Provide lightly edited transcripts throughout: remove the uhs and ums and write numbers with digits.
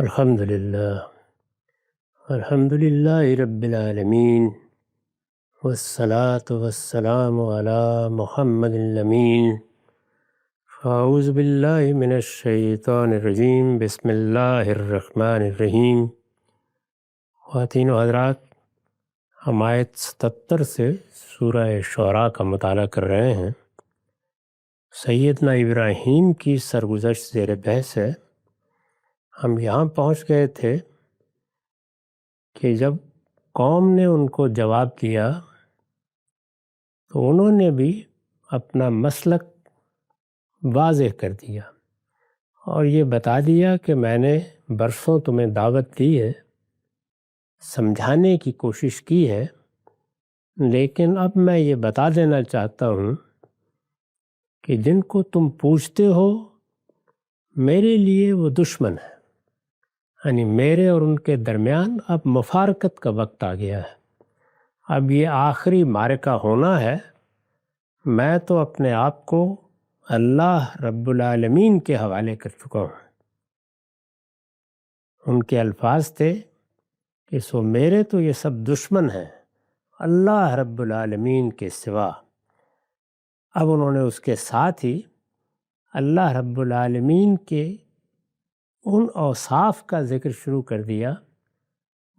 الحمد للہ رب العالمین والصلاة والسلام علی محمد الامین اعوذ باللہ من الشیطان الرجیم بسم اللہ الرحمن الرحیم۔ خواتین و حضرات، ہم آیت 77 سے سورہ شعراء کا مطالعہ کر رہے ہیں۔ سیدنا ابراہیم کی سرگزشت زیر بحث ہے۔ ہم یہاں پہنچ گئے تھے کہ جب قوم نے ان کو جواب دیا تو انہوں نے بھی اپنا مسلک واضح کر دیا اور یہ بتا دیا کہ میں نے برسوں تمہیں دعوت دی ہے، سمجھانے کی کوشش کی ہے، لیکن اب میں یہ بتا دینا چاہتا ہوں کہ جن کو تم پوچھتے ہو میرے لیے وہ دشمن ہے، یعنی میرے اور ان کے درمیان اب مفارقت کا وقت آ گیا ہے۔ اب یہ آخری معرکہ ہونا ہے۔ میں تو اپنے آپ کو اللہ رب العالمین کے حوالے کر چکا ہوں۔ ان کے الفاظ تھے کہ سو میرے تو یہ سب دشمن ہیں اللہ رب العالمین کے سوا۔ اب انہوں نے اس کے ساتھ ہی اللہ رب العالمین کے ان اوصاف کا ذکر شروع کر دیا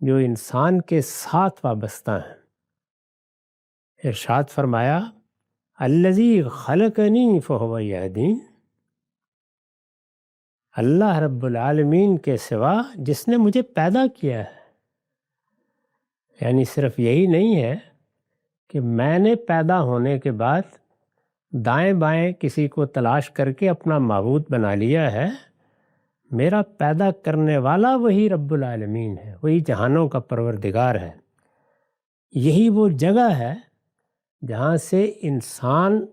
جو انسان کے ساتھ وابستہ ہیں۔ ارشاد فرمایا الذی خلقنی فہو یہدین، اللہ رب العالمین کے سوا جس نے مجھے پیدا کیا ہے۔ یعنی صرف یہی نہیں ہے کہ میں نے پیدا ہونے کے بعد دائیں بائیں کسی کو تلاش کر کے اپنا معبود بنا لیا ہے۔ میرا پیدا کرنے والا وہی رب العالمین ہے، وہی جہانوں کا پروردگار ہے۔ یہی وہ جگہ ہے جہاں سے انسان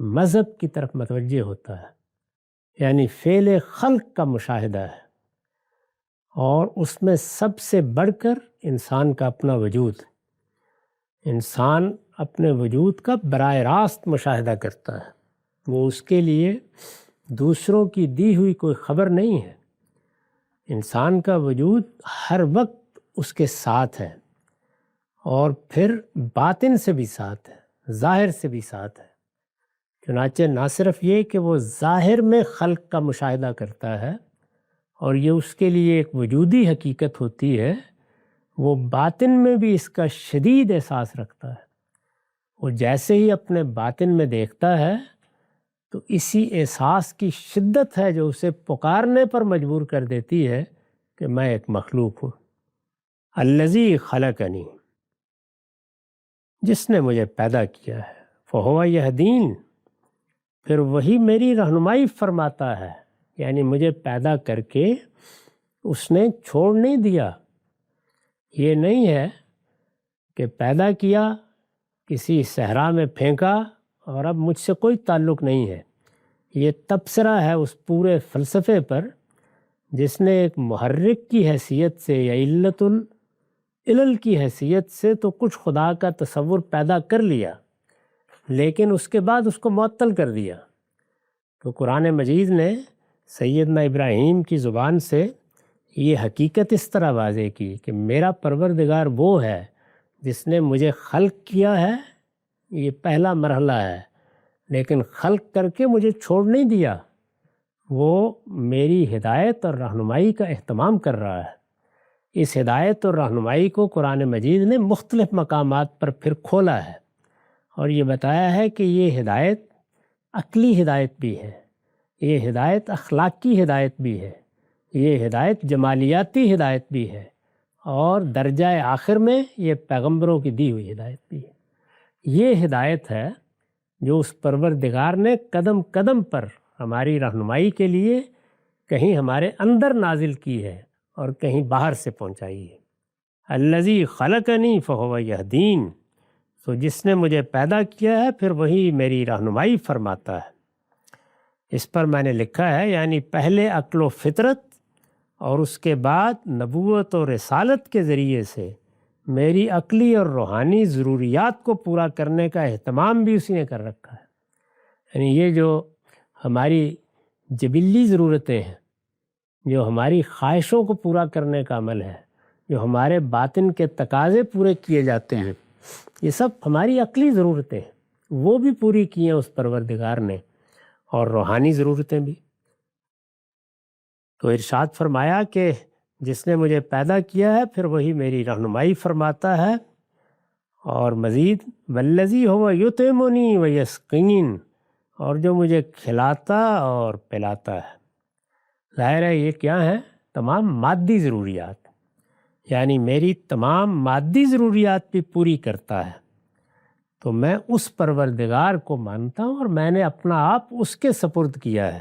مذہب کی طرف متوجہ ہوتا ہے، یعنی فعل خلق کا مشاہدہ ہے، اور اس میں سب سے بڑھ کر انسان کا اپنا وجود۔ انسان اپنے وجود کا براہ راست مشاہدہ کرتا ہے، وہ اس کے لیے دوسروں کی دی ہوئی کوئی خبر نہیں ہے۔ انسان کا وجود ہر وقت اس کے ساتھ ہے، اور پھر باطن سے بھی ساتھ ہے، ظاہر سے بھی ساتھ ہے۔ چنانچہ نہ صرف یہ کہ وہ ظاہر میں خلق کا مشاہدہ کرتا ہے اور یہ اس کے لیے ایک وجودی حقیقت ہوتی ہے، وہ باطن میں بھی اس کا شدید احساس رکھتا ہے۔ وہ جیسے ہی اپنے باطن میں دیکھتا ہے تو اسی احساس کی شدت ہے جو اسے پکارنے پر مجبور کر دیتی ہے کہ میں ایک مخلوق ہوں۔ الذی خلقنی، جس نے مجھے پیدا کیا ہے، فہو یہدین، پھر وہی میری رہنمائی فرماتا ہے۔ یعنی مجھے پیدا کر کے اس نے چھوڑ نہیں دیا۔ یہ نہیں ہے کہ پیدا کیا، کسی صحرا میں پھینکا اور اب مجھ سے کوئی تعلق نہیں ہے۔ یہ تبصرہ ہے اس پورے فلسفے پر جس نے ایک محرک کی حیثیت سے یا علت العلل کی حیثیت سے تو کچھ خدا کا تصور پیدا کر لیا، لیکن اس کے بعد اس کو معطل کر دیا۔ تو قرآن مجید نے سیدنا ابراہیم کی زبان سے یہ حقیقت اس طرح واضح کی کہ میرا پروردگار وہ ہے جس نے مجھے خلق کیا ہے، یہ پہلا مرحلہ ہے، لیکن خلق کر کے مجھے چھوڑ نہیں دیا۔ وہ میری ہدایت اور رہنمائی کا اہتمام کر رہا ہے۔ اس ہدایت اور رہنمائی کو قرآن مجید نے مختلف مقامات پر پھر کھولا ہے اور یہ بتایا ہے کہ یہ ہدایت عقلی ہدایت بھی ہے، یہ ہدایت اخلاقی ہدایت بھی ہے، یہ ہدایت جمالیاتی ہدایت بھی ہے، اور درجہ آخر میں یہ پیغمبروں کی دی ہوئی ہدایت بھی ہے۔ یہ ہدایت ہے جو اس پروردگار نے قدم قدم پر ہماری رہنمائی کے لیے کہیں ہمارے اندر نازل کی ہے اور کہیں باہر سے پہنچائی ہے۔ الذی خلقنی فہو یہدین، تو جس نے مجھے پیدا کیا ہے پھر وہی میری رہنمائی فرماتا ہے۔ اس پر میں نے لکھا ہے یعنی پہلے عقل و فطرت اور اس کے بعد نبوت و رسالت کے ذریعے سے میری عقلی اور روحانی ضروریات کو پورا کرنے کا اہتمام بھی اسی نے کر رکھا ہے۔ یعنی یہ جو ہماری جبلی ضرورتیں ہیں جو ہماری خواہشوں کو پورا کرنے کا عمل ہے، جو ہمارے باطن کے تقاضے پورے کیے جاتے ہیں، یہ سب ہماری عقلی ضرورتیں ہیں، وہ بھی پوری کی ہیں اس پروردگار نے، اور روحانی ضرورتیں بھی۔ تو ارشاد فرمایا کہ جس نے مجھے پیدا کیا ہے پھر وہی میری رہنمائی فرماتا ہے، اور مزید والذی هو یطعمنی ویسقین، اور جو مجھے کھلاتا اور پلاتا ہے۔ ظاہر ہے یہ کیا ہیں؟ تمام مادی ضروریات، یعنی میری تمام مادی ضروریات بھی پوری کرتا ہے۔ تو میں اس پروردگار کو مانتا ہوں اور میں نے اپنا آپ اس کے سپرد کیا ہے۔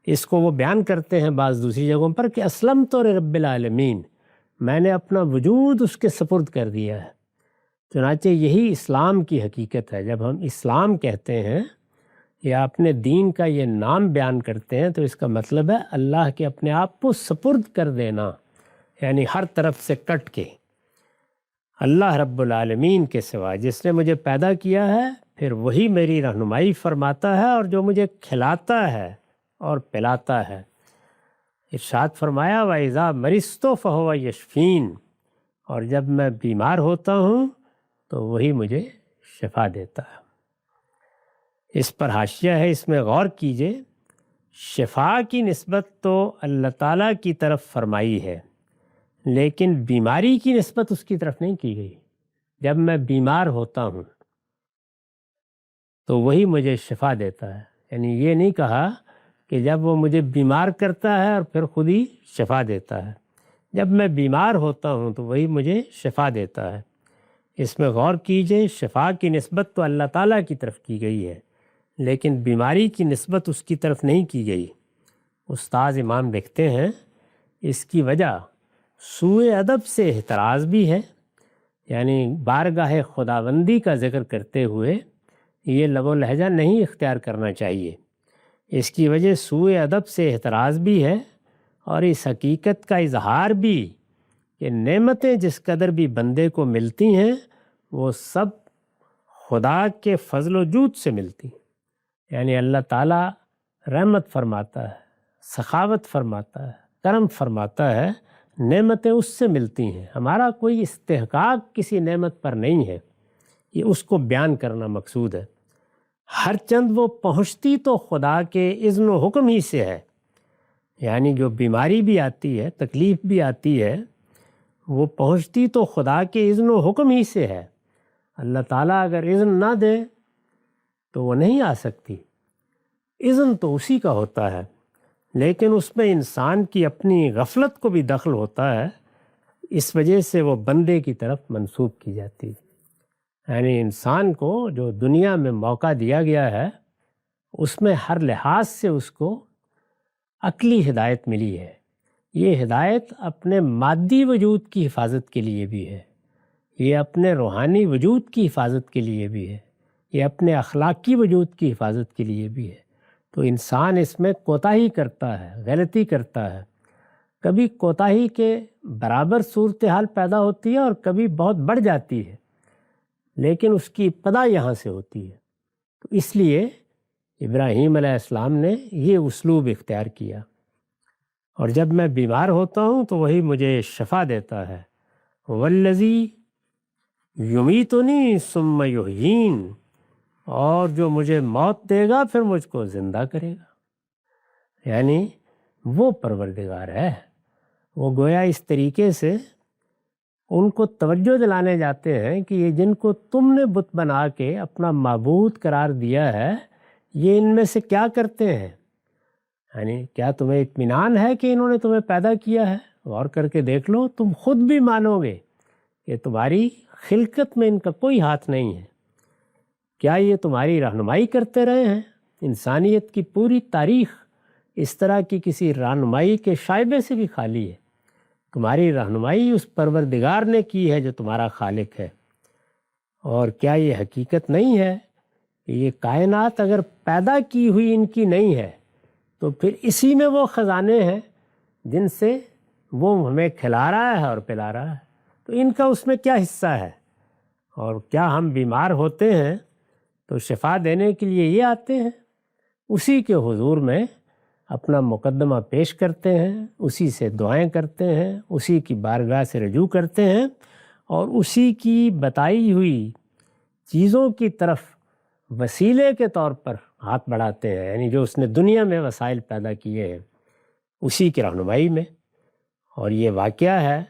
اس کو وہ بیان کرتے ہیں بعض دوسری جگہوں پر کہ اسلمت رب العالمین، میں نے اپنا وجود اس کے سپرد کر دیا ہے۔ چنانچہ یہی اسلام کی حقیقت ہے۔ جب ہم اسلام کہتے ہیں یا اپنے دین کا یہ نام بیان کرتے ہیں تو اس کا مطلب ہے اللہ کے اپنے آپ کو سپرد کر دینا، یعنی ہر طرف سے کٹ کے اللہ رب العالمین کے سوا، جس نے مجھے پیدا کیا ہے پھر وہی میری رہنمائی فرماتا ہے، اور جو مجھے کھلاتا ہے اور پلاتا ہے۔ ارشاد فرمایا وَإِذَا مَرِضْتُ فَهُوَ يَشْفِينِ، اور جب میں بیمار ہوتا ہوں تو وہی مجھے شفا دیتا ہے۔ اس پر حاشیہ ہے، اس میں غور کیجئے، شفا کی نسبت تو اللہ تعالیٰ کی طرف فرمائی ہے، لیکن بیماری کی نسبت اس کی طرف نہیں کی گئی۔ جب میں بیمار ہوتا ہوں تو وہی مجھے شفا دیتا ہے، یعنی یہ نہیں کہا کہ جب وہ مجھے بیمار کرتا ہے اور پھر خود ہی شفا دیتا ہے۔ جب میں بیمار ہوتا ہوں تو وہی مجھے شفا دیتا ہے۔ اس میں غور کیجئے، شفا کی نسبت تو اللہ تعالیٰ کی طرف کی گئی ہے، لیکن بیماری کی نسبت اس کی طرف نہیں کی گئی۔ استاذ امام لکھتے ہیں اس کی وجہ سوء ادب سے احتراز بھی ہے، یعنی بارگاہ خداوندی کا ذکر کرتے ہوئے یہ لب و لہجہ نہیں اختیار کرنا چاہیے۔ اس کی وجہ سوء ادب سے احتراز بھی ہے، اور اس حقیقت کا اظہار بھی کہ نعمتیں جس قدر بھی بندے کو ملتی ہیں وہ سب خدا کے فضل و جود سے ملتی ہیں، یعنی اللہ تعالیٰ رحمت فرماتا ہے، سخاوت فرماتا ہے، کرم فرماتا ہے، نعمتیں اس سے ملتی ہیں۔ ہمارا کوئی استحقاق کسی نعمت پر نہیں ہے، یہ اس کو بیان کرنا مقصود ہے۔ ہر چند وہ پہنچتی تو خدا کے اذن و حکم ہی سے ہے، یعنی جو بیماری بھی آتی ہے، تکلیف بھی آتی ہے، وہ پہنچتی تو خدا کے اذن و حکم ہی سے ہے۔ اللہ تعالیٰ اگر اذن نہ دے تو وہ نہیں آ سکتی، اذن تو اسی کا ہوتا ہے، لیکن اس میں انسان کی اپنی غفلت کو بھی دخل ہوتا ہے، اس وجہ سے وہ بندے کی طرف منسوب کی جاتی ہے۔ یعنی انسان کو جو دنیا میں موقع دیا گیا ہے اس میں ہر لحاظ سے اس کو عقلی ہدایت ملی ہے۔ یہ ہدایت اپنے مادی وجود کی حفاظت کے لیے بھی ہے، یہ اپنے روحانی وجود کی حفاظت کے لیے بھی ہے، یہ اپنے اخلاقی وجود کی حفاظت کے لیے بھی ہے۔ تو انسان اس میں کوتاہی کرتا ہے، غلطی کرتا ہے، کبھی کوتاہی کے برابر صورتحال پیدا ہوتی ہے اور کبھی بہت بڑھ جاتی ہے، لیکن اس کی ابتدا یہاں سے ہوتی ہے۔ تو اس لیے ابراہیم علیہ السلام نے یہ اسلوب اختیار کیا، اور جب میں بیمار ہوتا ہوں تو وہی مجھے شفا دیتا ہے۔ والذی یمیتنی ثم یحیین، اور جو مجھے موت دے گا پھر مجھ کو زندہ کرے گا، یعنی وہ پروردگار ہے۔ وہ گویا اس طریقے سے ان کو توجہ دلانے جاتے ہیں کہ یہ جن کو تم نے بت بنا کے اپنا معبود قرار دیا ہے یہ ان میں سے کیا کرتے ہیں، یعنی کیا تمہیں اطمینان ہے کہ انہوں نے تمہیں پیدا کیا ہے؟ غور کر کے دیکھ لو، تم خود بھی مانو گے کہ تمہاری خلقت میں ان کا کوئی ہاتھ نہیں ہے۔ کیا یہ تمہاری رہنمائی کرتے رہے ہیں؟ انسانیت کی پوری تاریخ اس طرح کی کسی رہنمائی کے شائبے سے بھی خالی ہے۔ تمہاری رہنمائی اس پروردگار نے کی ہے جو تمہارا خالق ہے۔ اور کیا یہ حقیقت نہیں ہے کہ یہ کائنات اگر پیدا کی ہوئی ان کی نہیں ہے تو پھر اسی میں وہ خزانے ہیں جن سے وہ ہمیں کھلا رہا ہے اور پلا رہا ہے، تو ان کا اس میں کیا حصہ ہے؟ اور کیا ہم بیمار ہوتے ہیں تو شفا دینے کے لیے یہ آتے ہیں؟ اسی کے حضور میں اپنا مقدمہ پیش کرتے ہیں، اسی سے دعائیں کرتے ہیں، اسی کی بارگاہ سے رجوع کرتے ہیں اور اسی کی بتائی ہوئی چیزوں کی طرف وسیلے کے طور پر ہاتھ بڑھاتے ہیں، یعنی جو اس نے دنیا میں وسائل پیدا کیے ہیں اسی کی رہنمائی میں۔ اور یہ واقعہ ہے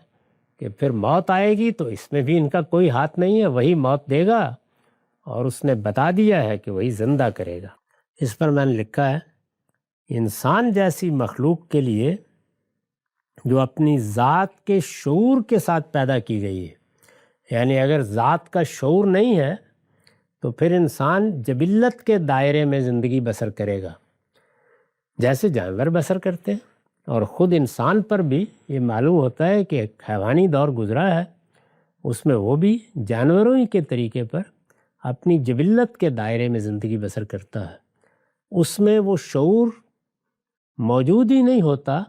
کہ پھر موت آئے گی تو اس میں بھی ان کا کوئی ہاتھ نہیں ہے، وہی موت دے گا اور اس نے بتا دیا ہے کہ وہی زندہ کرے گا۔ اس پر میں نے لکھا ہے، انسان جیسی مخلوق کے لیے جو اپنی ذات کے شعور کے ساتھ پیدا کی گئی ہے، یعنی اگر ذات کا شعور نہیں ہے تو پھر انسان جبلت کے دائرے میں زندگی بسر کرے گا جیسے جانور بسر کرتے ہیں۔ اور خود انسان پر بھی یہ معلوم ہوتا ہے کہ ایک حیوانی دور گزرا ہے، اس میں وہ بھی جانوروں ہی کے طریقے پر اپنی جبلت کے دائرے میں زندگی بسر کرتا ہے۔ اس میں وہ شعور موجود ہی نہیں ہوتا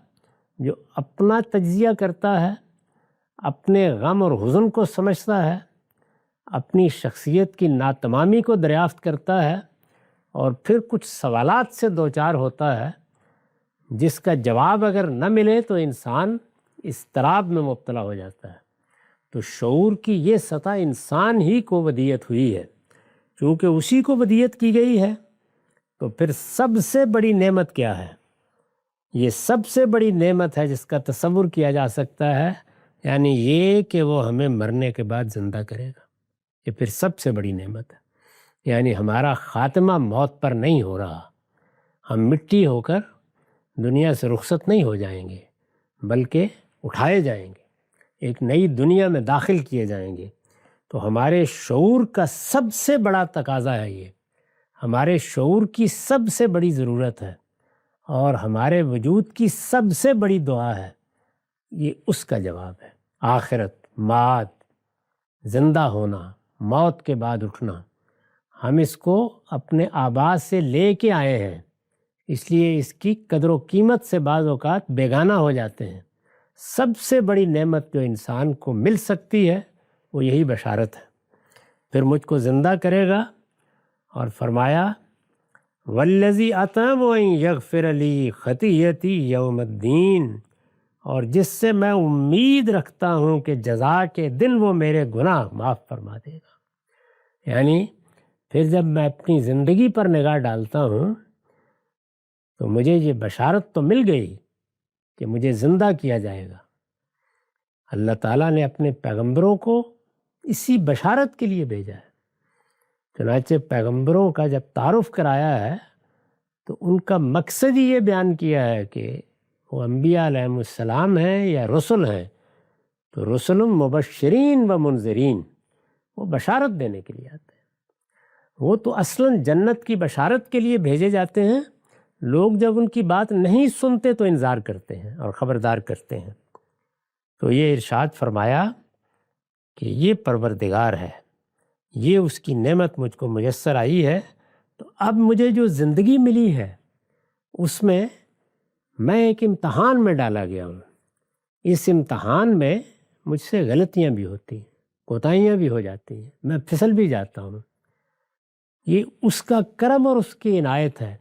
جو اپنا تجزیہ کرتا ہے، اپنے غم اور حزن کو سمجھتا ہے، اپنی شخصیت کی ناتمامی کو دریافت کرتا ہے اور پھر کچھ سوالات سے دوچار ہوتا ہے جس کا جواب اگر نہ ملے تو انسان اضطراب میں مبتلا ہو جاتا ہے۔ تو شعور کی یہ سطح انسان ہی کو ودیت ہوئی ہے، چونکہ اسی کو ودیت کی گئی ہے تو پھر سب سے بڑی نعمت کیا ہے؟ یہ سب سے بڑی نعمت ہے جس کا تصور کیا جا سکتا ہے، یعنی یہ کہ وہ ہمیں مرنے کے بعد زندہ کرے گا۔ یہ پھر سب سے بڑی نعمت ہے، یعنی ہمارا خاتمہ موت پر نہیں ہو رہا، ہم مٹی ہو کر دنیا سے رخصت نہیں ہو جائیں گے بلکہ اٹھائے جائیں گے، ایک نئی دنیا میں داخل کیے جائیں گے۔ تو ہمارے شعور کا سب سے بڑا تقاضا ہے، یہ ہمارے شعور کی سب سے بڑی ضرورت ہے اور ہمارے وجود کی سب سے بڑی دعا ہے، یہ اس کا جواب ہے۔ آخرت، معاد، زندہ ہونا، موت کے بعد اٹھنا، ہم اس کو اپنے آباء سے لے کے آئے ہیں، اس لیے اس کی قدر و قیمت سے بعض اوقات بیگانہ ہو جاتے ہیں۔ سب سے بڑی نعمت جو انسان کو مل سکتی ہے وہ یہی بشارت ہے۔ پھر مجھ کو زندہ کرے گا اور فرمایا والذی اطمع ان یغفر لی خطیئتی یوم الدین، اور جس سے میں امید رکھتا ہوں کہ جزا کے دن وہ میرے گناہ معاف فرما دے گا۔ یعنی پھر جب میں اپنی زندگی پر نگاہ ڈالتا ہوں تو مجھے یہ بشارت تو مل گئی کہ مجھے زندہ کیا جائے گا۔ اللہ تعالیٰ نے اپنے پیغمبروں کو اسی بشارت کے لیے بھیجا ہے۔ چنانچہ پیغمبروں کا جب تعارف کرایا ہے تو ان کا مقصد ہی یہ بیان کیا ہے کہ وہ انبیاء علیہ السلام ہیں یا رسل ہیں، تو رسل مبشرین و منذرین، وہ بشارت دینے کے لیے آتے ہیں۔ وہ تو اصلاً جنت کی بشارت کے لیے بھیجے جاتے ہیں، لوگ جب ان کی بات نہیں سنتے تو انذار کرتے ہیں اور خبردار کرتے ہیں۔ تو یہ ارشاد فرمایا کہ یہ پروردگار ہے، یہ اس کی نعمت مجھ کو میسر آئی ہے، تو اب مجھے جو زندگی ملی ہے اس میں ایک امتحان میں ڈالا گیا ہوں۔ اس امتحان میں مجھ سے غلطیاں بھی ہوتی ہیں، کوتاہیاں بھی ہو جاتی ہیں، میں پھسل بھی جاتا ہوں۔ یہ اس کا کرم اور اس کی عنایت ہے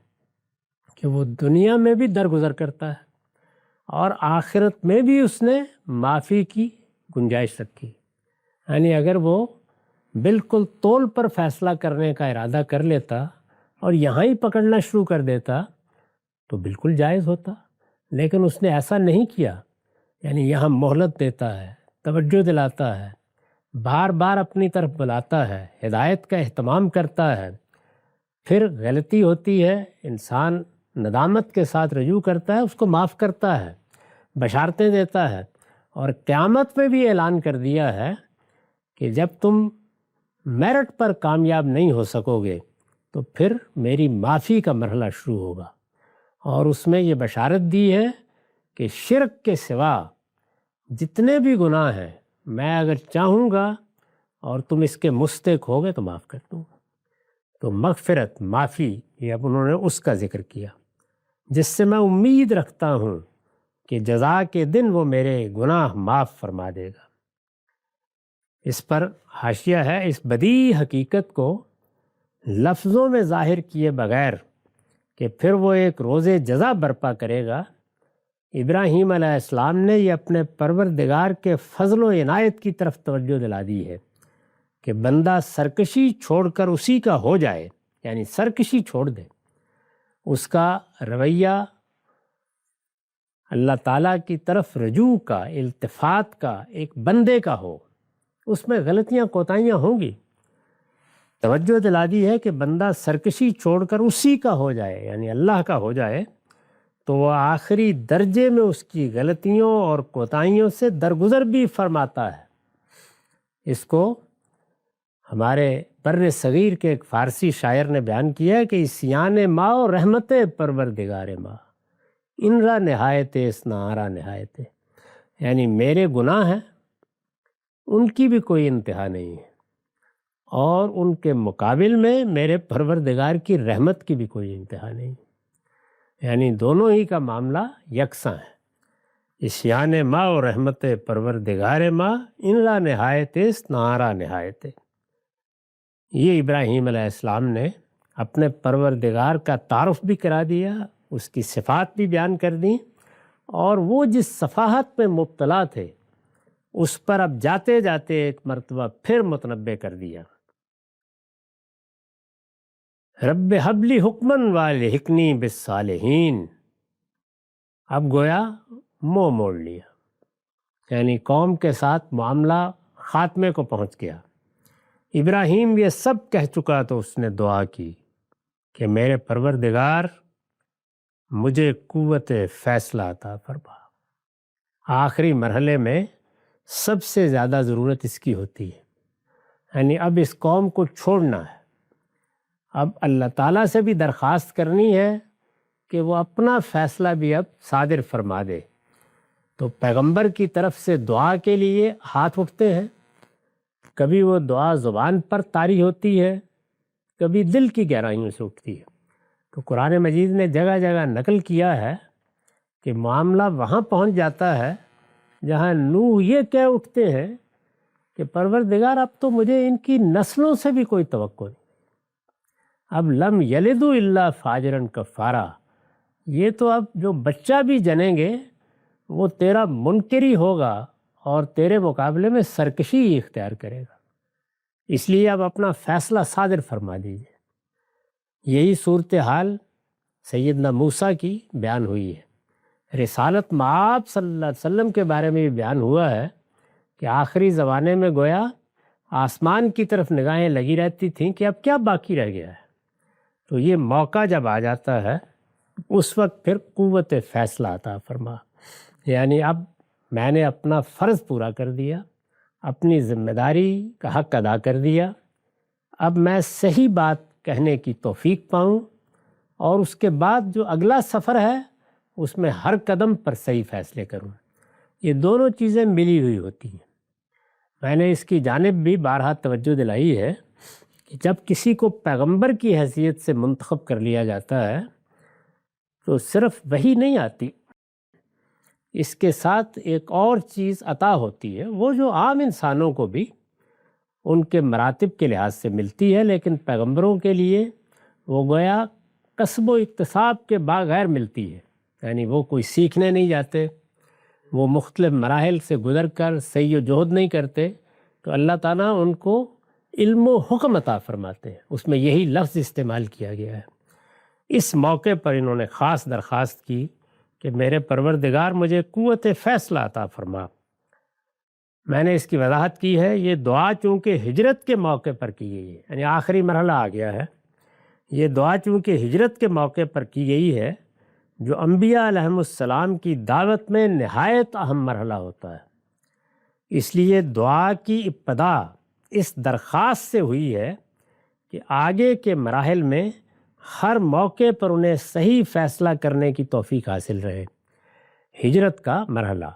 کہ وہ دنیا میں بھی درگزر کرتا ہے اور آخرت میں بھی اس نے معافی کی گنجائش رکھی۔ یعنی اگر وہ بالکل تول پر فیصلہ کرنے کا ارادہ کر لیتا اور یہاں ہی پکڑنا شروع کر دیتا تو بالکل جائز ہوتا، لیکن اس نے ایسا نہیں کیا، یعنی یہاں مہلت دیتا ہے، توجہ دلاتا ہے، بار بار اپنی طرف بلاتا ہے، ہدایت کا اہتمام کرتا ہے۔ پھر غلطی ہوتی ہے، انسان ندامت کے ساتھ رجوع کرتا ہے، اس کو معاف کرتا ہے، بشارتیں دیتا ہے، اور قیامت میں بھی اعلان کر دیا ہے کہ جب تم میرٹ پر کامیاب نہیں ہو سکو گے تو پھر میری معافی کا مرحلہ شروع ہوگا۔ اور اس میں یہ بشارت دی ہے کہ شرک کے سوا جتنے بھی گناہ ہیں میں اگر چاہوں گا اور تم اس کے مستحق ہوگے تو معاف کر دوں گا۔ تو مغفرت، معافی، یہ اب انہوں نے اس کا ذکر کیا جس سے میں امید رکھتا ہوں کہ جزا کے دن وہ میرے گناہ معاف فرما دے گا۔ اس پر حاشیہ ہے، اس بدیع حقیقت کو لفظوں میں ظاہر کیے بغیر کہ پھر وہ ایک روز جزا برپا کرے گا، ابراہیم علیہ السلام نے یہ اپنے پروردگار کے فضل و عنایت کی طرف توجہ دلا دی ہے کہ بندہ سرکشی چھوڑ کر اسی کا ہو جائے، یعنی سرکشی چھوڑ دے، اس کا رویہ اللہ تعالیٰ کی طرف رجوع کا، التفات کا، ایک بندے کا ہو۔ اس میں غلطیاں کوتاہیاں ہوں گی، توجہ دلا دی ہے کہ بندہ سرکشی چھوڑ کر اسی کا ہو جائے، یعنی اللہ کا ہو جائے، تو وہ آخری درجے میں اس کی غلطیوں اور کوتاہیوں سے درگزر بھی فرماتا ہے۔ اس کو ہمارے بر صغیر کے ایک فارسی شاعر نے بیان کیا ہے کہ اسیان ما و رحمت پروردگار ما ان را نہایت اس نارا نہایت، یعنی میرے گناہ ہیں، ان کی بھی کوئی انتہا نہیں ہے، اور ان کے مقابل میں میرے پروردگار کی رحمت کی بھی کوئی انتہا نہیں، یعنی دونوں ہی کا معاملہ یکساں ہے۔ اسیان ما و رحمت پروردگار ما ان را نہایت اس نارا نہایت، یہ ابراہیم علیہ السلام نے اپنے پروردگار کا تعارف بھی کرا دیا، اس کی صفات بھی بیان کر دیں، اور وہ جس صفاحت میں مبتلا تھے اس پر اب جاتے جاتے ایک مرتبہ پھر متنبع کر دیا۔ رب حب لی حکمن والحقنی بالصالحین، اب گویا منہ موڑ لیا، یعنی قوم کے ساتھ معاملہ خاتمے کو پہنچ گیا۔ ابراہیم یہ سب کہہ چکا تو اس نے دعا کی کہ میرے پروردگار مجھے قوت فیصلہ عطا فرما۔ آخری مرحلے میں سب سے زیادہ ضرورت اس کی ہوتی ہے، یعنی اب اس قوم کو چھوڑنا ہے، اب اللہ تعالیٰ سے بھی درخواست کرنی ہے کہ وہ اپنا فیصلہ بھی اب صادر فرما دے۔ تو پیغمبر کی طرف سے دعا کے لیے ہاتھ اٹھتے ہیں، کبھی وہ دعا زبان پر طاری ہوتی ہے، کبھی دل کی گہرائیوں سے اٹھتی ہے۔ تو قرآن مجید نے جگہ جگہ نقل کیا ہے کہ معاملہ وہاں پہنچ جاتا ہے جہاں نوح یہ کہہ اٹھتے ہیں کہ پروردگار اب تو مجھے ان کی نسلوں سے بھی کوئی توقع نہیں، اب لم یلدوا الا فاجرا کفارا، یہ تو اب جو بچہ بھی جنیں گے وہ تیرا منکر ہی ہوگا اور تیرے مقابلے میں سرکشی ہی اختیار کرے گا، اس لیے اب اپنا فیصلہ صادر فرما دیجیے۔ یہی صورتحال سیدنا موسیٰ کی بیان ہوئی ہے۔ رسالت مآب صلی اللہ علیہ وسلم کے بارے میں بھی بیان ہوا ہے کہ آخری زمانے میں گویا آسمان کی طرف نگاہیں لگی رہتی تھیں کہ اب کیا باقی رہ گیا ہے، تو یہ موقع جب آ جاتا ہے اس وقت پھر قوت فیصلہ عطا فرما، یعنی اب میں نے اپنا فرض پورا کر دیا، اپنی ذمہ داری کا حق ادا کر دیا، اب میں صحیح بات کہنے کی توفیق پاؤں، اور اس کے بعد جو اگلا سفر ہے اس میں ہر قدم پر صحیح فیصلے کروں۔ یہ دونوں چیزیں ملی ہوئی ہوتی ہیں۔ میں نے اس کی جانب بھی بارہا توجہ دلائی ہے کہ جب کسی کو پیغمبر کی حیثیت سے منتخب کر لیا جاتا ہے تو صرف وحی نہیں آتی، اس کے ساتھ ایک اور چیز عطا ہوتی ہے، وہ جو عام انسانوں کو بھی ان کے مراتب کے لحاظ سے ملتی ہے، لیکن پیغمبروں کے لیے وہ گویا کسب و اکتساب کے بغیر ملتی ہے، یعنی وہ کوئی سیکھنے نہیں جاتے، وہ مختلف مراحل سے گزر کر سعی و جہد نہیں کرتے، تو اللہ تعالیٰ ان کو علم و حکم عطا فرماتے ہیں، اس میں یہی لفظ استعمال کیا گیا ہے۔ اس موقع پر انہوں نے خاص درخواست کی کہ میرے پروردگار مجھے قوت فیصلہ عطا فرما۔ میں نے اس کی وضاحت کی ہے، یہ دعا چونکہ ہجرت کے موقع پر کی گئی ہے، یعنی آخری مرحلہ آ گیا ہے، یہ دعا چونکہ ہجرت کے موقع پر کی گئی ہے جو انبیاء علیہم السلام کی دعوت میں نہایت اہم مرحلہ ہوتا ہے، اس لیے دعا کی ابتدا اس درخواست سے ہوئی ہے کہ آگے کے مراحل میں ہر موقع پر انہیں صحیح فیصلہ کرنے کی توفیق حاصل رہے۔ ہجرت کا مرحلہ،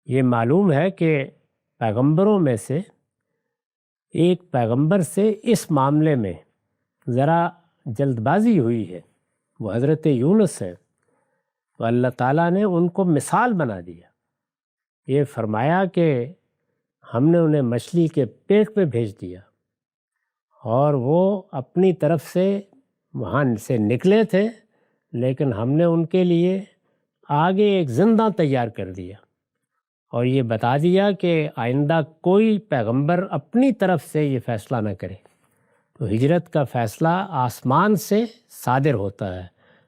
یہ معلوم ہے کہ پیغمبروں میں سے ایک پیغمبر سے اس معاملے میں ذرا جلد بازی ہوئی ہے، وہ حضرت یونس ہے، تو اللہ تعالیٰ نے ان کو مثال بنا دیا، یہ فرمایا کہ ہم نے انہیں مچھلی کے پیٹ میں بھیج دیا، اور وہ اپنی طرف سے وہاں سے نکلے تھے لیکن ہم نے ان کے لیے آگے ایک زندہ تیار کر دیا اور یہ بتا دیا کہ آئندہ کوئی پیغمبر اپنی طرف سے یہ فیصلہ نہ کرے۔ تو ہجرت کا فیصلہ آسمان سے صادر ہوتا ہے،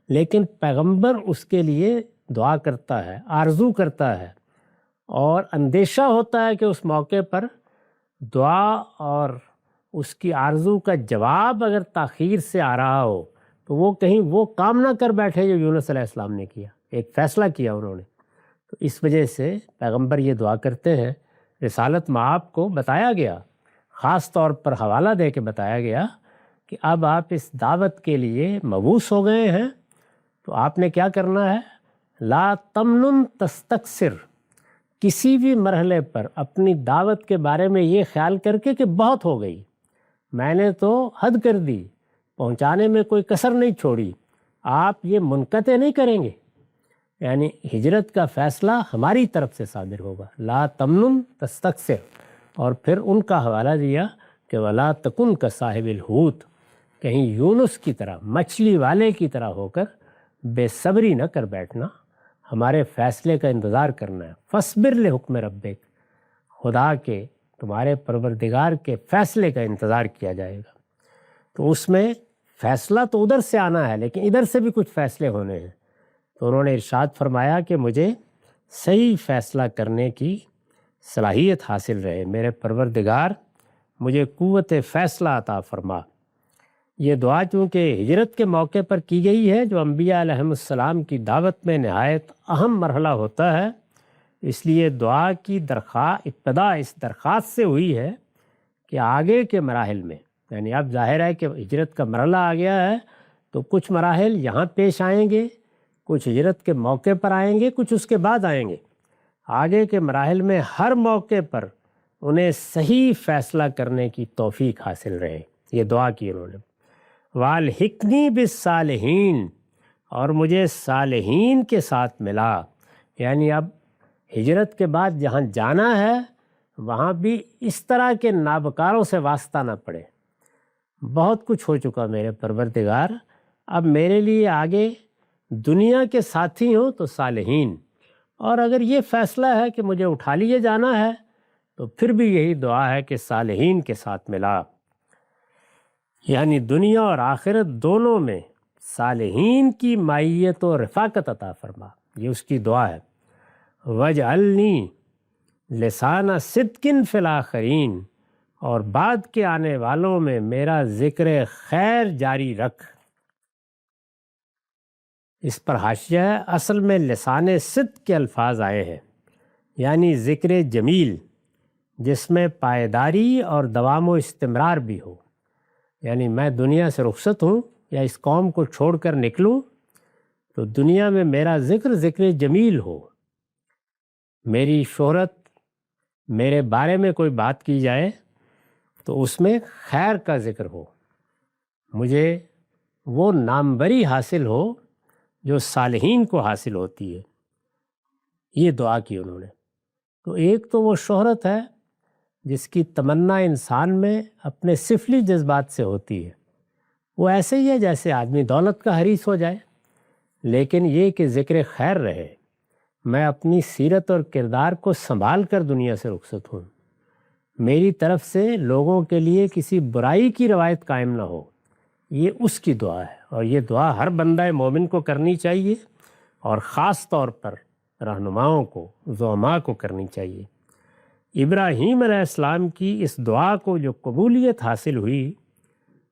لیکن پیغمبر اس کے لیے دعا کرتا ہے، آرزو کرتا ہے، اور اندیشہ ہوتا ہے کہ اس موقع پر دعا اور اس کی آرزو کا جواب اگر تاخیر سے آ رہا ہو تو وہ کہیں وہ کام نہ کر بیٹھے جو یونس علیہ السلام نے کیا، ایک فیصلہ کیا انہوں نے۔ تو اس وجہ سے پیغمبر یہ دعا کرتے ہیں۔ رسالت مآب کو بتایا گیا، خاص طور پر حوالہ دے کے بتایا گیا کہ اب آپ اس دعوت کے لیے مبعوث ہو گئے ہیں، تو آپ نے کیا کرنا ہے؟ لا تمنن تستکثر، کسی بھی مرحلے پر اپنی دعوت کے بارے میں یہ خیال کر کے کہ بہت ہو گئی، میں نے تو حد کر دی، پہنچانے میں کوئی کسر نہیں چھوڑی، آپ یہ منقطع نہیں کریں گے۔ یعنی ہجرت کا فیصلہ ہماری طرف سے صادر ہوگا، لا تمنن تستکثر۔ اور پھر ان کا حوالہ دیا کہ ولا تکن کصاحب الحوت، کہیں یونس کی طرح، مچھلی والے کی طرح ہو کر بے صبری نہ کر بیٹھنا، ہمارے فیصلے کا انتظار کرنا ہے۔ فاصبر لحکم ربک، خدا کے، تمہارے پروردگار کے فیصلے کا انتظار کیا جائے گا۔ تو اس میں فیصلہ تو ادھر سے آنا ہے، لیکن ادھر سے بھی کچھ فیصلے ہونے ہیں۔ تو انہوں نے ارشاد فرمایا کہ مجھے صحیح فیصلہ کرنے کی صلاحیت حاصل رہے، میرے پروردگار مجھے قوت فیصلہ عطا فرما۔ یہ دعا چونکہ ہجرت کے موقع پر کی گئی ہے، جو انبیاء علیہم السلام کی دعوت میں نہایت اہم مرحلہ ہوتا ہے، اس لیے دعا کی ابتدا اس درخواست سے ہوئی ہے کہ آگے کے مراحل میں، یعنی اب ظاہر ہے کہ ہجرت کا مرحلہ آ گیا ہے، تو کچھ مراحل یہاں پیش آئیں گے، کچھ ہجرت کے موقع پر آئیں گے، کچھ اس کے بعد آئیں گے۔ آگے کے مراحل میں ہر موقع پر انہیں صحیح فیصلہ کرنے کی توفیق حاصل رہے، یہ دعا کی انہوں نے۔ وَالْحِقْنِي بِالصَّالِحِينَ، اور مجھے صالحین کے ساتھ ملا، یعنی اب ہجرت کے بعد جہاں جانا ہے وہاں بھی اس طرح کے نابکاروں سے واسطہ نہ پڑے۔ بہت کچھ ہو چکا میرے پروردگار، اب میرے لیے آگے دنیا کے ساتھی ہوں تو صالحین، اور اگر یہ فیصلہ ہے کہ مجھے اٹھا لیے جانا ہے تو پھر بھی یہی دعا ہے کہ صالحین کے ساتھ ملا، یعنی دنیا اور آخرت دونوں میں صالحین کی معیت و رفاقت عطا فرما، یہ اس کی دعا ہے۔ وَاجْعَلْنِي لِسَانَ صِدْقٍ فِي الْآخِرِينَ، اور بعد کے آنے والوں میں میرا ذکر خیر جاری رکھ۔ اس پر حاشیہ ہے، اصل میں لسان صدق کے الفاظ آئے ہیں، یعنی ذکر جمیل جس میں پائیداری اور دوام و استمرار بھی ہو، یعنی میں دنیا سے رخصت ہوں یا اس قوم کو چھوڑ کر نکلوں تو دنیا میں میرا ذکر جمیل ہو، میری شہرت، میرے بارے میں کوئی بات کی جائے تو اس میں خیر کا ذکر ہو، مجھے وہ ناموری حاصل ہو جو صالحین کو حاصل ہوتی ہے، یہ دعا کی انہوں نے۔ تو ایک تو وہ شہرت ہے جس کی تمنا انسان میں اپنے سفلی جذبات سے ہوتی ہے، وہ ایسے ہی ہے جیسے آدمی دولت کا حریص ہو جائے، لیکن یہ کہ ذکر خیر رہے، میں اپنی سیرت اور کردار کو سنبھال کر دنیا سے رخصت ہوں، میری طرف سے لوگوں کے لیے کسی برائی کی روایت قائم نہ ہو، یہ اس کی دعا ہے۔ اور یہ دعا ہر بندہ مومن کو کرنی چاہیے، اور خاص طور پر رہنماؤں کو، زعماء کو کرنی چاہیے۔ ابراہیم علیہ السلام کی اس دعا کو جو قبولیت حاصل ہوئی،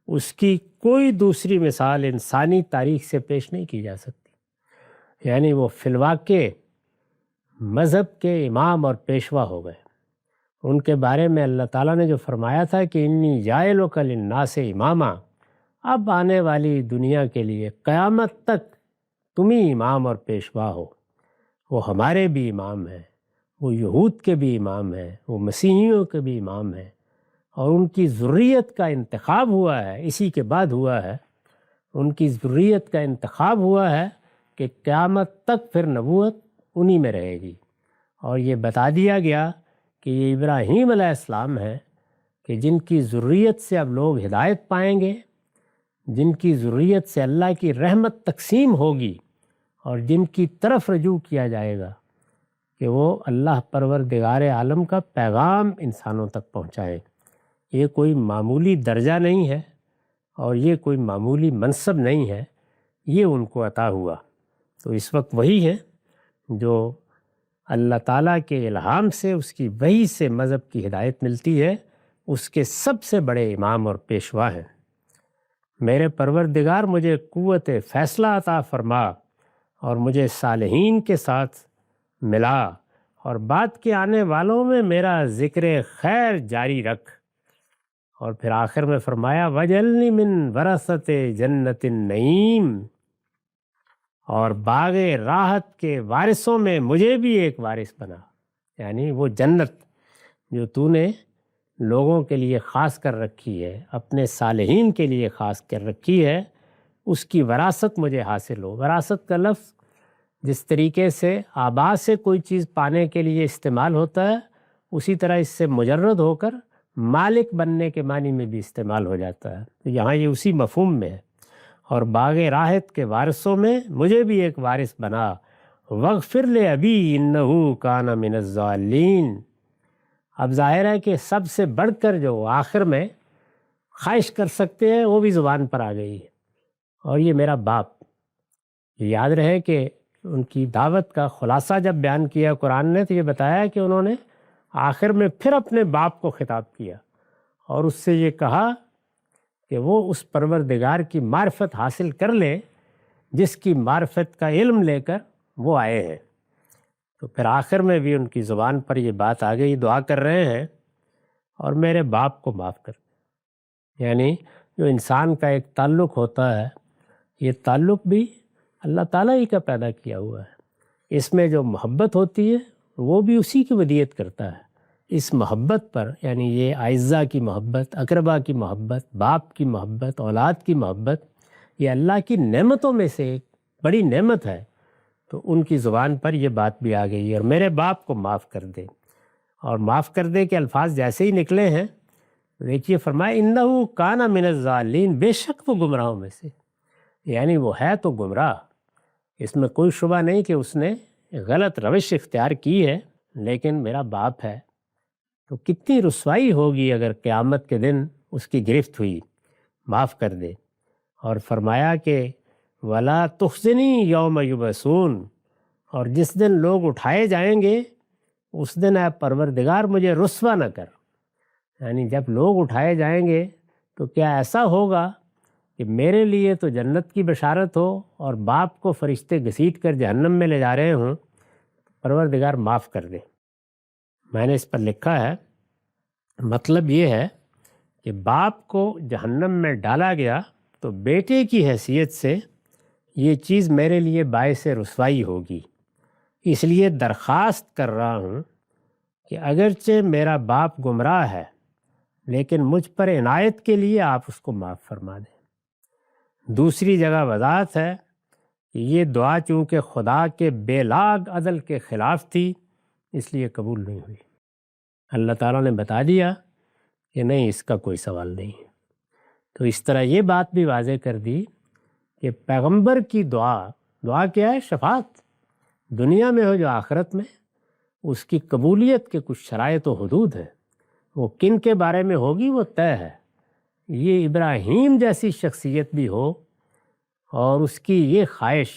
اس کی کوئی دوسری مثال انسانی تاریخ سے پیش نہیں کی جا سکتی، یعنی وہ فی الواقع مذہب کے امام اور پیشوا ہو گئے۔ ان کے بارے میں اللہ تعالیٰ نے جو فرمایا تھا کہ انی جاعلک للناس اماما، اب آنے والی دنیا کے لیے قیامت تک تم ہی امام اور پیشوا ہو، وہ ہمارے بھی امام ہیں، وہ یہود کے بھی امام ہیں، وہ مسیحیوں کے بھی امام ہیں، اور ان کی ذریت کا انتخاب ہوا ہے، اسی کے بعد ہوا ہے، ان کی ذریت کا انتخاب ہوا ہے کہ قیامت تک پھر نبوت انہی میں رہے گی۔ اور یہ بتا دیا گیا کہ یہ ابراہیم علیہ السلام ہیں کہ جن کی ذریت سے اب لوگ ہدایت پائیں گے، جن کی ذریت سے اللہ کی رحمت تقسیم ہوگی اور جن کی طرف رجوع کیا جائے گا کہ وہ اللہ پروردگار عالم کا پیغام انسانوں تک پہنچائیں۔ یہ کوئی معمولی درجہ نہیں ہے اور یہ کوئی معمولی منصب نہیں ہے، یہ ان کو عطا ہوا۔ تو اس وقت وہی ہے جو اللہ تعالیٰ کے الہام سے، اس کی وحی سے مذہب کی ہدایت ملتی ہے، اس کے سب سے بڑے امام اور پیشوا ہیں۔ میرے پروردگار مجھے قوت فیصلہ عطا فرما اور مجھے صالحین کے ساتھ ملا، اور بعد کے آنے والوں میں میرا ذکر خیر جاری رکھ۔ اور پھر آخر میں فرمایا وجعلنی من ورثۃ جنت النعیم، اور باغ راحت کے وارثوں میں مجھے بھی ایک وارث بنا، یعنی وہ جنت جو تو نے لوگوں کے لیے خاص کر رکھی ہے، اپنے صالحین کے لیے خاص کر رکھی ہے، اس کی وراثت مجھے حاصل ہو۔ وراثت کا لفظ جس طریقے سے آبا سے کوئی چیز پانے کے لیے استعمال ہوتا ہے، اسی طرح اس سے مجرد ہو کر مالک بننے کے معنی میں بھی استعمال ہو جاتا ہے۔ تو یہاں یہ اسی مفہوم میں ہے۔ اور باغ راحت کے وارثوں میں مجھے بھی ایک وارث بنا، وغفر لأبی انہ کان من الضالین۔ اب ظاہر ہے کہ سب سے بڑھ کر جو آخر میں خواہش کر سکتے ہیں وہ بھی زبان پر آ گئی ہے، اور یہ میرا باپ۔ یاد رہے کہ ان کی دعوت کا خلاصہ جب بیان کیا قرآن نے تو یہ بتایا کہ انہوں نے آخر میں پھر اپنے باپ کو خطاب کیا اور اس سے یہ کہا کہ وہ اس پروردگار کی معرفت حاصل کر لے جس کی معرفت کا علم لے کر وہ آئے ہیں۔ تو پھر آخر میں بھی ان کی زبان پر یہ بات آ گئی، دعا کر رہے ہیں اور میرے باپ کو معاف کر دیں۔ یعنی جو انسان کا ایک تعلق ہوتا ہے، یہ تعلق بھی اللہ تعالیٰ ہی کا پیدا کیا ہوا ہے۔ اس میں جو محبت ہوتی ہے وہ بھی اسی کی ودیت کرتا ہے۔ اس محبت پر، یعنی یہ اعزاء کی محبت، اقربا کی محبت، باپ کی محبت، اولاد کی محبت، یہ اللہ کی نعمتوں میں سے ایک بڑی نعمت ہے۔ تو ان کی زبان پر یہ بات بھی آ گئی، اور میرے باپ کو معاف کر دے۔ اور معاف کر دے کے الفاظ جیسے ہی نکلے ہیں، دیکھیے فرمایا انہ کان من الضالین، بے شک وہ گمراہوں میں سے، یعنی وہ ہے تو گمراہ، اس میں کوئی شبہ نہیں کہ اس نے غلط روش اختیار کی ہے، لیکن میرا باپ ہے تو کتنی رسوائی ہوگی اگر قیامت کے دن اس کی گرفت ہوئی۔ معاف کر دے۔ اور فرمایا کہ ولا تخزنی یوم یبعثون، اور جس دن لوگ اٹھائے جائیں گے اس دن اے پروردگار مجھے رسوا نہ کر۔ یعنی جب لوگ اٹھائے جائیں گے تو کیا ایسا ہوگا کہ میرے لیے تو جنت کی بشارت ہو اور باپ کو فرشتے گھسیٹ کر جہنم میں لے جا رہے ہوں، پروردگار معاف کر دے۔ میں نے اس پر لکھا ہے، مطلب یہ ہے کہ باپ کو جہنم میں ڈالا گیا تو بیٹے کی حیثیت سے یہ چیز میرے لیے باعث رسوائی ہوگی، اس لیے درخواست کر رہا ہوں کہ اگرچہ میرا باپ گمراہ ہے لیکن مجھ پر عنایت کے لیے آپ اس کو معاف فرما دیں۔ دوسری جگہ وضاحت ہے کہ یہ دعا چونکہ خدا کے بے لاگ عدل کے خلاف تھی اس لیے قبول نہیں ہوئی۔ اللہ تعالیٰ نے بتا دیا کہ نہیں، اس کا کوئی سوال نہیں ہے۔ تو اس طرح یہ بات بھی واضح کر دی کہ پیغمبر کی دعا کیا ہے؟ شفاعت، دنیا میں ہو جو آخرت میں، اس کی قبولیت کے کچھ شرائط و حدود ہیں۔ وہ کن کے بارے میں ہوگی وہ طے ہے۔ یہ ابراہیم جیسی شخصیت بھی ہو اور اس کی یہ خواہش،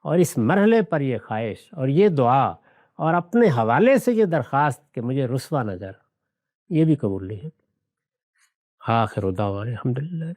اور اس مرحلے پر یہ خواہش اور یہ دعا اور اپنے حوالے سے یہ درخواست کہ مجھے رسوا نہ کر، یہ بھی قبول نہیں ہے۔ آخر دعوانا الحمدللہ۔